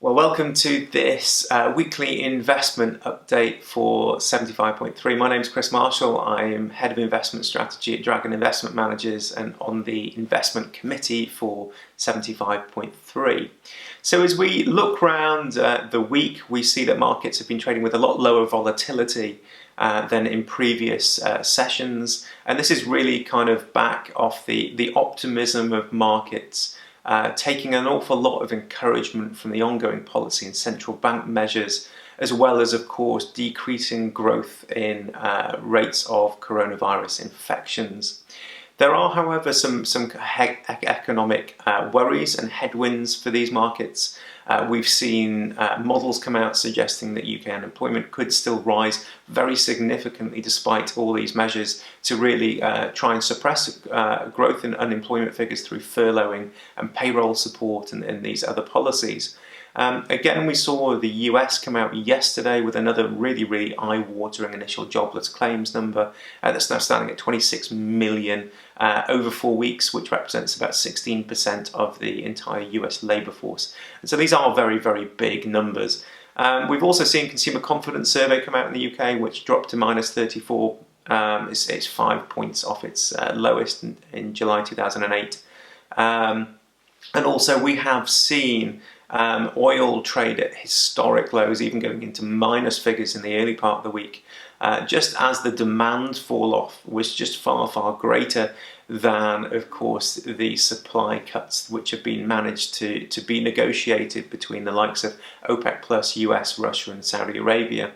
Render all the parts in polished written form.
Well, welcome to this weekly investment update for 75.3. My name is Chris Marshall. I am Head of Investment Strategy at Dragon Investment Managers and on the investment committee for 75.3. So as we look around the week, we see that markets have been trading with a lot lower volatility than in previous sessions. And this is really kind of back off the optimism of markets. Taking an awful lot of encouragement from the ongoing policy and central bank measures, as well as, of course, decreasing growth in rates of coronavirus infections. There are, however, some economic worries and headwinds for these markets. We've seen models come out suggesting that UK unemployment could still rise very significantly despite all these measures to really try and suppress growth in unemployment figures through furloughing and payroll support and these other policies. Again, we saw the US come out yesterday with another really eye-watering initial jobless claims number that's now standing at 26 million over 4 weeks, which represents about 16% of the entire US labour force. And so these are very big numbers. We've also seen consumer confidence survey come out in the UK, which dropped to minus 34. It's 5 points off its lowest in July 2008. And also we have seen oil trade at historic lows, even going into minus figures in the early part of the week, just as the demand fall off was just far greater than, of course, the supply cuts which have been managed to be negotiated between the likes of OPEC plus, US, Russia and Saudi Arabia.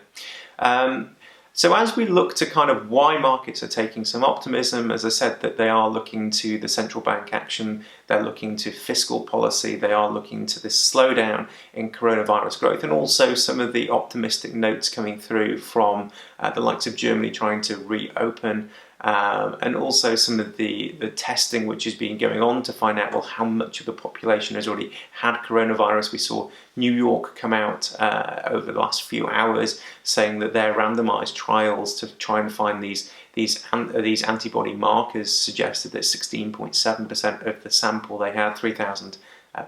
So as we look to kind of why markets are taking some optimism, as I said, that they are looking to the central bank action, they're looking to fiscal policy, they are looking to this slowdown in coronavirus growth, and also some of the optimistic notes coming through from the likes of Germany trying to reopen, and also some of the testing which has been going on to find out, well, how much of the population has already had coronavirus. We saw New York come out over the last few hours saying that their randomized trials to try and find these antibody markers suggested that 16.7% of the sample they had, 3,000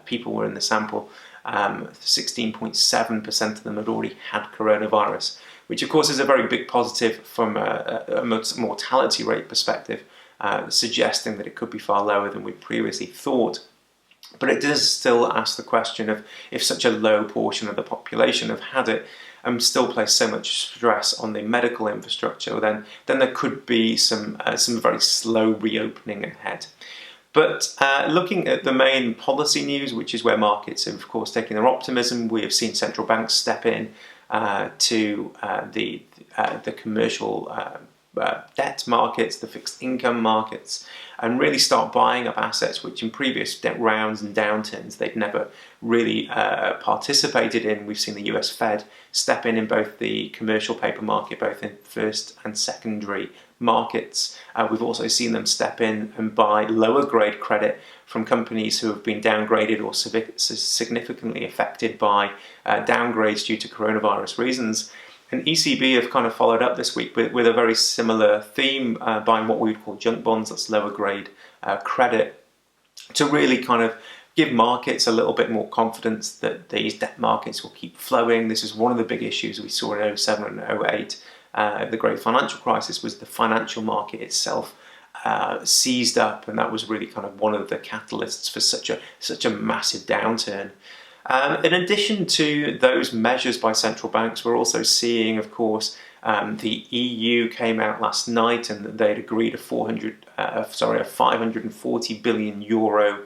people were in the sample, 16.7% of them had already had coronavirus, which of course is a very big positive from a mortality rate perspective, suggesting that it could be far lower than we previously thought. But it does still ask the question of if such a low portion of the population have had it and still place so much stress on the medical infrastructure, then there could be some very slow reopening ahead. But looking at the main policy news, which is where markets have, of course, taken their optimism, we have seen central banks step in to the commercial debt markets, the fixed income markets, and really start buying up assets which in previous rounds and downturns they've never really participated in. We've seen the US Fed step in both the commercial paper market, both in first and secondary markets. We've also seen them step in and buy lower grade credit from companies who have been downgraded or significantly affected by downgrades due to coronavirus reasons. And ECB have kind of followed up this week with a very similar theme, buying what we would call junk bonds, that's lower grade credit, to really kind of give markets a little bit more confidence that these debt markets will keep flowing. This is one of the big issues we saw in 07 and 08. The great financial crisis was the financial market itself seized up, and that was really kind of one of the catalysts for such a massive downturn. In addition to those measures by central banks, we're also seeing, of course, the EU came out last night and they'd agreed a 540 billion euro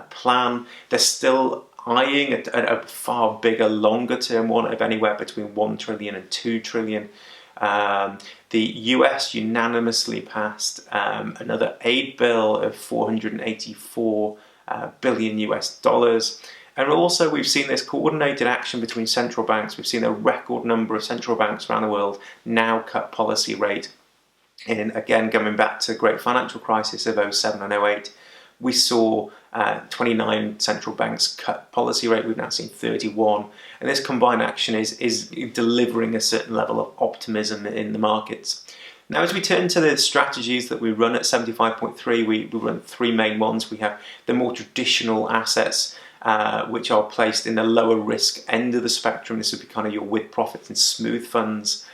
plan. They're still eyeing a far bigger, longer term one of anywhere between 1 trillion and 2 trillion. The US unanimously passed another aid bill of 484 billion US dollars. And also we've seen this coordinated action between central banks. We've seen a record number of central banks around the world now cut policy rate. And again, going back to the great financial crisis of 07 and 08, we saw 29 central banks cut policy rate. We've now seen 31. And this combined action is delivering a certain level of optimism in the markets. Now, as we turn to the strategies that we run at 75.3, we run three main ones. We have the more traditional assets, which are placed in the lower risk end of the spectrum. This would be kind of your with profits and smooth funds.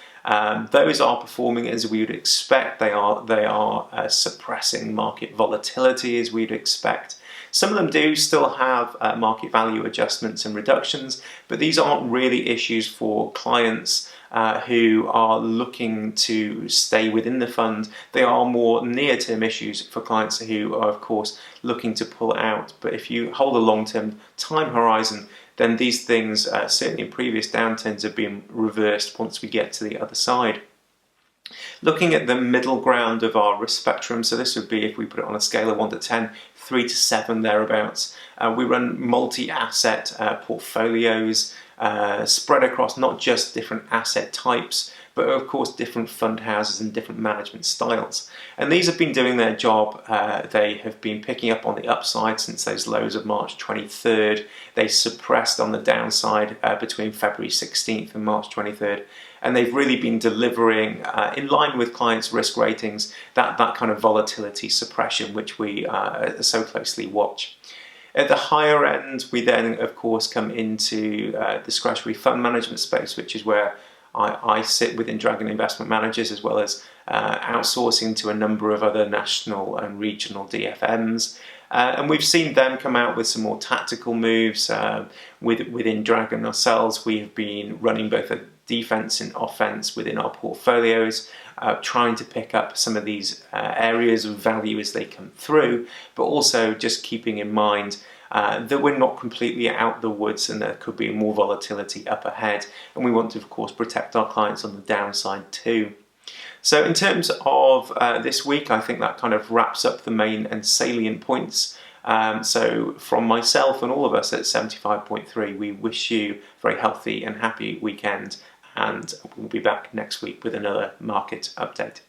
Those are performing as we would expect. They are suppressing market volatility as we'd expect. Some of them do still have market value adjustments and reductions, but these aren't really issues for clients who are looking to stay within the fund. They are more near-term issues for clients who are, of course, looking to pull out. But if you hold a long-term time horizon, then these things, certainly in previous downturns, have been reversed once we get to the other side. Looking at the middle ground of our risk spectrum, so this would be, if we put it on a scale of 1 to 10, 3 to 7 thereabouts. We run multi-asset portfolios spread across not just different asset types, but of course different fund houses and different management styles. And these have been doing their job. They have been picking up on the upside since those lows of March 23rd. They suppressed on the downside between February 16th and March 23rd. And they've really been delivering, in line with clients' risk ratings, that kind of volatility suppression which we so closely watch. At the higher end, we then, of course, come into discretionary fund management space, which is where I sit within Dragon Investment Managers, as well as outsourcing to a number of other national and regional DFMs. And we've seen them come out with some more tactical moves. Within Dragon ourselves, we have been running both a defense and offense within our portfolios, trying to pick up some of these areas of value as they come through, but also just keeping in mind that we're not completely out the woods and there could be more volatility up ahead, and we want to, of course, protect our clients on the downside too. So in terms of this week, I think that kind of wraps up the main and salient points. So from myself and all of us at 75.3, we wish you a very healthy and happy weekend, and we'll be back next week with another market update.